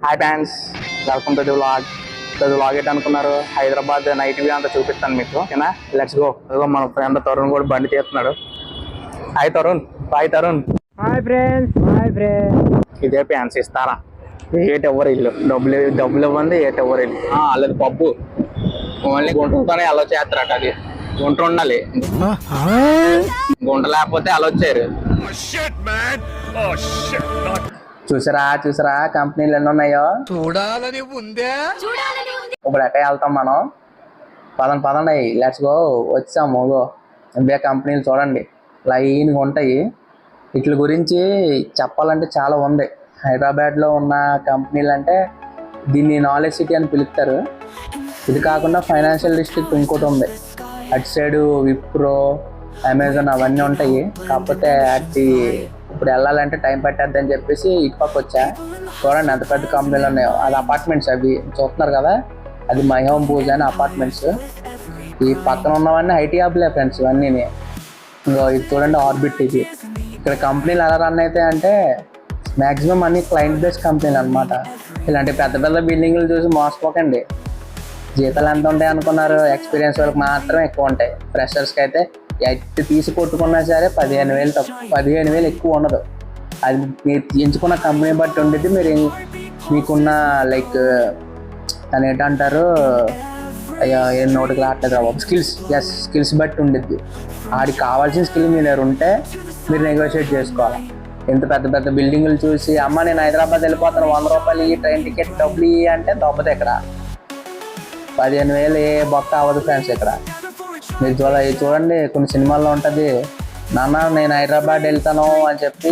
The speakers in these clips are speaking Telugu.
Hi fans, welcome to the vlog. Vlog ఏంటి అనుకున్నారు? హైదరాబాద్ నైట్ వ్యూ అంతా చూపిస్తాను మీకు, ఓకేనా? Let's go. మన ఫ్రెండ్ తరుణ్ కూడా బండి తీస్తున్నాడు. Hi Tarun. Bye Tarun. Hi friends. ఇదే ఫ్యాన్స్ ఇస్తారా? ఏటి ఎవరు ఇల్లు డబ్బులు ఇవ్వండి, ఏటి ఎవరు ఇల్లు వాళ్ళది పప్పు. ఓన్లీ గుంటలతోనే అలో చేస్తారట. అది గుంట ఉండాలి, గుంట లేకపోతే అలో వచ్చారు. చూసారా కంపెనీలు ఎన్ని ఉన్నాయో చూడాలని ఉందే. ఇప్పుడు ఎక్కడ వెళ్తాం మనం? పదండి లెట్స్ గో. వచ్చాము ఇవే కంపెనీలు చూడండి, లైన్గా ఉంటాయి. వీటి గురించి చెప్పాలంటే చాలా ఉంది. హైదరాబాద్లో ఉన్న కంపెనీలు అంటే దీన్ని నాలెడ్జ్ సిటీ అని పిలుస్తారు. ఇది కాకుండా ఫైనాన్షియల్ డిస్ట్రిక్ట్ ఇంకోటి ఉంది, అటు సైడు విప్రో, అమెజాన్ అవన్నీ ఉంటాయి. కాకపోతే అది ఇప్పుడు వెళ్ళాలంటే టైం పట్టేద్ది అని చెప్పేసి ఇటు పక్క వచ్చా. చూడండి ఎంత పెద్ద కంపెనీలు ఉన్నాయో. అది అపార్ట్మెంట్స్, అవి చూస్తున్నారు కదా, అది మై హోమ్ బూజ్ అని అపార్ట్మెంట్స్. ఈ పక్కన ఉన్నవన్నీ ఐటీ హబ్లే ఫ్రెండ్స్ ఇవన్నీ. ఇంకో ఇది చూడండి ఆర్బిట్. ఇది ఇక్కడ కంపెనీలు ఎలా రన్ అవుతాయి అంటే మ్యాక్సిమం అన్ని క్లయింట్ బేస్డ్ కంపెనీలు అనమాట. ఇలాంటి పెద్ద పెద్ద బిల్డింగ్లు చూసి మోసపోకండి. జీతాలు ఎంత ఉంటాయి అనుకున్నారు? ఎక్స్పీరియన్స్ వాళ్ళకి మాత్రం ఎక్కువ ఉంటాయి. ఫ్రెషర్స్కి అయితే ఎట్టి తీసి కొట్టుకున్నా సరే 15,000 ఎక్కువ ఉండదు. అది మీరు ఎంచుకున్న కంపెనీ బట్టి ఉండేది. మీకున్న లైక్ దాని ఏంటంటారు, అయ్యో ఏం నోటికి రావట్లేదు బాబు, స్కిల్స్ బట్టి ఉండిద్ది. ఆడికి కావాల్సిన స్కిల్ మీ దగ్గర ఉంటే మీరు నెగోషియేట్ చేసుకోవాలి. ఎంత పెద్ద పెద్ద బిల్డింగులు చూసి అమ్మ నేను హైదరాబాద్ వెళ్ళిపోతాను, 100 రూపాయలు ఈ ట్రైన్ టికెట్ డబ్బులు ఇవి అంటే దొబ్బదు. ఇక్కడ 15,000 ఏ బొక్క అవ్వదు ఫ్రెండ్స్. ఇక్కడ మీరు చూడండి కొన్ని సినిమాల్లో ఉంటుంది, నాన్న నేను హైదరాబాద్ వెళ్తాను అని చెప్పి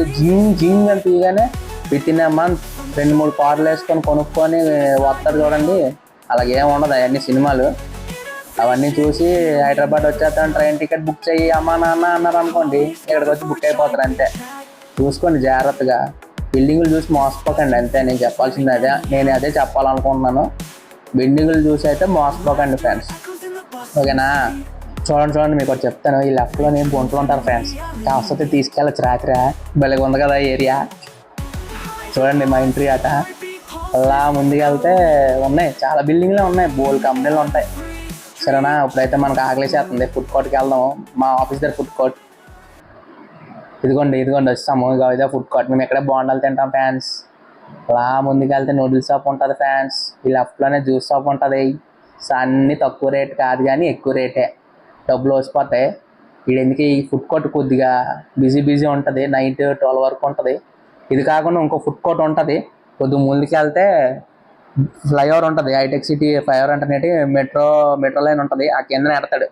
జింగ్ అని తీయగానే విత్ ఇన్ ఎ మంత్ 2-3 కార్లు వేసుకొని కొనుక్కొని వస్తారు చూడండి. అలాగేం ఉండదు అవన్నీ సినిమాలు. అవన్నీ చూసి హైదరాబాద్ వచ్చేస్తాను, ట్రైన్ టికెట్ బుక్ చెయ్యి అమ్మా నాన్న అన్నారు అనుకోండి, ఇక్కడికి వచ్చి బుక్ అయిపోతారు అంతే. చూసుకోండి జాగ్రత్తగా, బిల్డింగులు చూసి మోసపోకండి అంతే. నేను చెప్పాల్సింది అదే, నేను అదే చెప్పాలనుకుంటున్నాను. బిల్డింగులు చూసి అయితే మోసపోకండి ఫ్రెండ్స్, ఓకేనా? చూడండి మీకు ఒకటి చెప్తాను. ఈ లెఫ్ట్లో నేను గుంటలు ఉంటారు ఫ్రెండ్స్, కాకపోతే తీసుకెళ్ళచ్చు రాత్రి. భలేగా ఉంది కదా ఏరియా. చూడండి మా ఎంట్రీ అట. అలా ముందుకెళ్తే ఉన్నాయి చాలా బిల్డింగ్లే ఉన్నాయి, బోల్ కంపెనీలు ఉంటాయి. సరేనా? ఇప్పుడైతే మనకు ఆకలేసేస్తుంది, ఫుడ్ కోర్ట్కి వెళ్దాము. మా ఆఫీస్ దగ్గర ఫుడ్ కోర్ట్ ఇదిగోండి వస్తాము. ఇదే ఫుడ్ కోర్ట్. మేము ఎక్కడే బోండాలు తింటాం ఫ్యాన్స్. అలా ముందుకెళ్తే నూడిల్స్ షాప్ ఉంటుంది ఫ్యాన్స్. ఈ లెఫ్ట్లోనే జ్యూస్ షాప్ ఉంటుంది. అన్నీ తక్కువ రేట్ కాదు కానీ ఎక్కువ రేటే, డబ్బులు వచ్చిపోతాయి. ఎందుకు ఈ ఫుడ్ కోర్ట్ కొద్దిగా బిజీ ఉంటుంది, నైట్ 12 వరకు ఉంటుంది. ఇది కాకుండా ఇంకో ఫుడ్ కోర్ట్ ఉంటుంది కొద్దిగా ముందుకు వెళ్తే. ఫ్లైఓవర్ ఉంటుంది, హైటెక్ సిటీ ఫ్లైఓవర్ అంటే మెట్రో లైన్ ఉంటుంది. ఆ కింద ఎడతాడు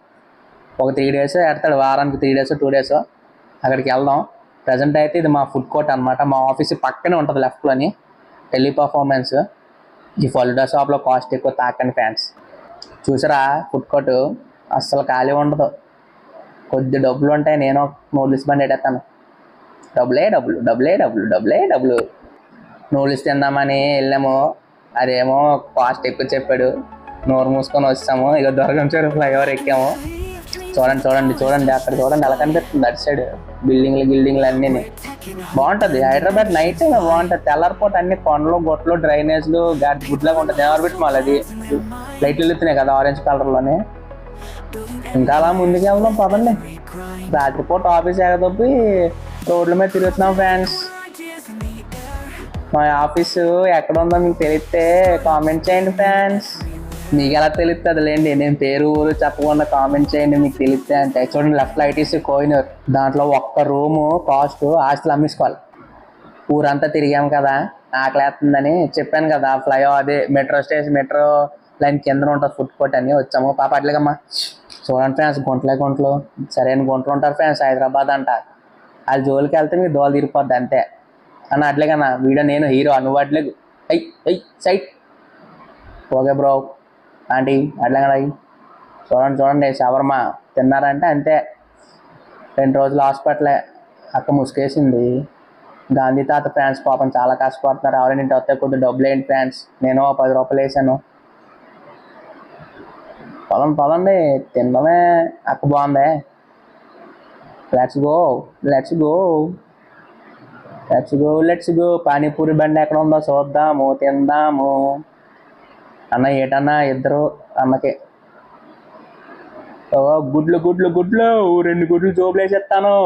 ఒక 3 days ఎడతాడు, వారానికి 3 days 2 days. అక్కడికి వెళ్దాం. ప్రజెంట్ అయితే ఇది మా ఫుడ్ కోర్ట్ అనమాట. మా ఆఫీస్ పక్కనే ఉంటుంది లెఫ్ట్లోని, టెలిపర్ఫార్మెన్స్. ఈ ఫలుడా షాప్లో కాస్ట్ ఎక్కువ, తాకండి ఫ్యాన్స్. చూసారా ఫుడ్ కోర్టు అస్సలు ఖాళీ ఉండదు. కొద్ది డబ్బులు ఉంటాయి, నేను నూడిల్స్ బండి ఎడతాను. డబ్బులే డబ్బులు. నూడిల్స్ తిందామని వెళ్ళాము, అదేమో కాస్ట్ ఎక్కువ చెప్పాడు. నోరు మూసుకొని వచ్చాము. ఇక దొరకంచారు ఫ్లైఓవర్ ఎక్కాము. చూడండి అక్కడ చూడండి ఎలా కనిపిస్తుంది అటు సైడ్ బిల్డింగ్లు అన్నీ. బాగుంటుంది హైదరాబాద్ నైట్ బాగుంటుంది. తెల్లారిపోతే అన్ని కొండలు గొట్లు డ్రైనేజ్లు గుడ్లాగా ఉంటుంది. ఆర్బిట్ మాల్ అది లైట్లు వెళ్తున్నాయి కదా ఆరెంజ్ కలర్లోనే. ఇంకా అలా ముందుకు వెళ్దాం పదండి. రాత్రిపూట ఆఫీస్ ఎగదొప్పి రోడ్ల మీద తిరుగుతున్నాం ఫ్రెండ్స్. మా ఆఫీసు ఎక్కడ ఉందో మీకు తెలిస్తే కామెంట్ చేయండి ఫ్రెండ్స్. మీకు ఎలా తెలుస్తుంది లేండి, నేను పేరు ఊరు చెప్పకుండా కామెంట్ చేయండి మీకు తెలిస్తే. అంటే చూడండి లెఫ్ట్లో ఐటీసీ కోహినూర్, దాంట్లో ఒక్క రూము కాస్ట్ ఆస్తులు అమ్మేసుకోవాలి. ఊరంతా తిరిగాము కదా, ఆకలేస్తుందని చెప్పాను కదా. అదే మెట్రో లైన్ కింద ఉంటుంది ఫుడ్ కోర్ట్ అని వచ్చాము. పాప అట్లేకమ్మా. చూడండి ఫ్రెండ్స్, గుంటలు సరైన గుంటలు ఉంటారు ఫ్రెండ్స్. హైదరాబాద్ అంట వాళ్ళ జోలికి వెళ్తే మీకు దోలు తీరిపోద్ది అంతే అన్న. అట్లేకన్నా వీడియో నేను హీరో, నువ్వు అట్లేదు సైట్. ఓకే బ్రో ఆంటీ అట్లా. చూడండి షవర్మా తిన్నారంటే అంతే, 2 రోజులు హాస్పిటలే. అక్క ముసుకేసింది. గాంధీ తాత ఫ్యాన్స్ పాపం చాలా కష్టపడుతున్నారు. ఎవరైనా వస్తే కొద్దిగా డబ్బులు ఏంటి ఫ్యాన్స్, నేను 10 రూపాయలు వేసాను. పదండి తినడమే. అక్క బాగుందే. Let's go. Let's go panipuri బండి ఎక్కడ ఉందో చూద్దాము తిందాము. అన్న ఏటన్నా ఇద్దరు అన్నకి గుడ్లు గుడ్లు గుడ్లు 2 గుడ్లు జోబులు వేసేస్తాను.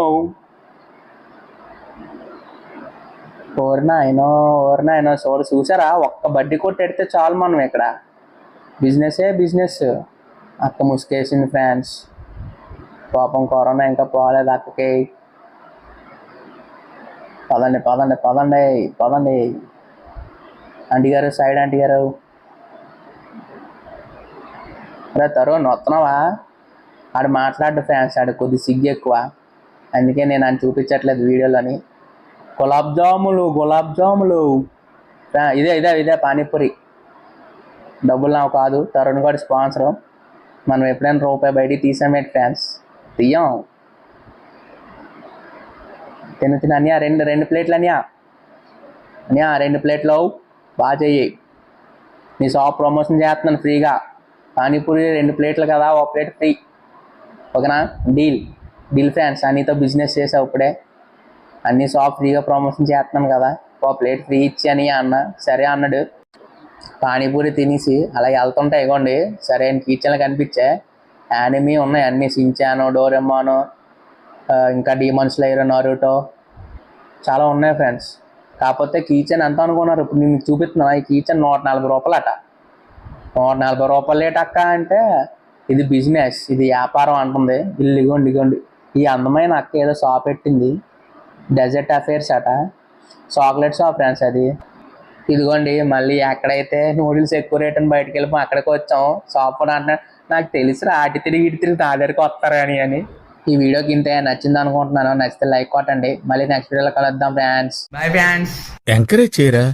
ఓరినాయనో చూసారా, ఒక్క బడ్డీ కొట్టి ఎడితే చాలు మనం ఇక్కడ బిజినెస్. అక్క ముసుకేసింది ఫ్రెండ్స్. పాపం కరోనా ఇంకా పోలేదు అక్కకి. పదండి ఆంటీ గారు, సైడ్ ఆంటీ గారు. రే తరుణ్ వస్తున్నావా? ఆడు మాట్లాడు ఫ్రెండ్స్, ఆడు కొద్ది సిగ్గు ఎక్కువ, అందుకే నేను ఆయన చూపించట్లేదు వీడియోలోని. గులాబ్ జాములు ఇదే పానీపూరి. డబ్బులు నాకు కాదు, తరుణ్ గారి స్పాన్సరు. మనం ఎప్పుడైనా రూపాయి బయటికి తీసామేంటి ఫ్రెండ్స్? తీయం. తిన అన్యా రెండు ప్లేట్లు అన్యా 2 ప్లేట్లు బాగా చెయ్యి. నీ షాప్ ప్రమోషన్ చేస్తున్నాను ఫ్రీగా. పానీపూరి 2 ప్లేట్లు కదా, 1 ప్లేట్ ఫ్రీ. ఓకేనా? Deal friends. అన్నీతో బిజినెస్ చేసావు ఇప్పుడే. అన్ని షాప్ ఫ్రీగా ప్రమోషన్ చేస్తున్నాను కదా, 1 ప్లేట్ ఫ్రీ ఇచ్చి అని అన్న. సరే అన్నాడు. పానీపూరి తినేసి అలా వెళ్తుంటాయి ఇగోండి. సరే కిచెన్లో కనిపించే యానిమీ ఉన్నాయి అన్నీ, షిన్చాను, డోరెమాను, ఇంకా డీమన్ స్లేయర్, నారుటో, చాలా ఉన్నాయి ఫ్రెండ్స్. కాకపోతే కిచెన్ ఎంత అనుకున్నారు? ఇప్పుడు నేను మీకు చూపిస్తున్నా. ఈ కిచెన్ 140 రూపాయలు అట. 140 రూపాయలు ఏటక్క అంటే ఇది బిజినెస్, ఇది వ్యాపారం అంటుంది. ఇదిగోండి ఈ అందమైన అక్క ఏదో షాప్ పెట్టింది, డెజర్ట్ అఫేర్స్ అట. చాక్లెట్ షాప్ ఫ్రెండ్స్ అది. ఇదిగోండి మళ్ళీ ఎక్కడైతే నూడిల్స్ ఎక్కువ రేట్ అని బయటకు వెళ్ళిపో అక్కడికి వచ్చాం. షాప్ అంటే నాకు తెలుసు అటు తిరిగి నా దగ్గరికి వస్తారు అని. ఈ వీడియోకి ఇంతే, నచ్చింది అనుకుంటున్నాను. నచ్చితే లైక్ కొట్టండి. మళ్ళీ నెక్స్ట్ వీడియోలో కలుద్దాం ఫ్రెండ్స్. Bye friends. ఎంకరేజ్ చేయరా.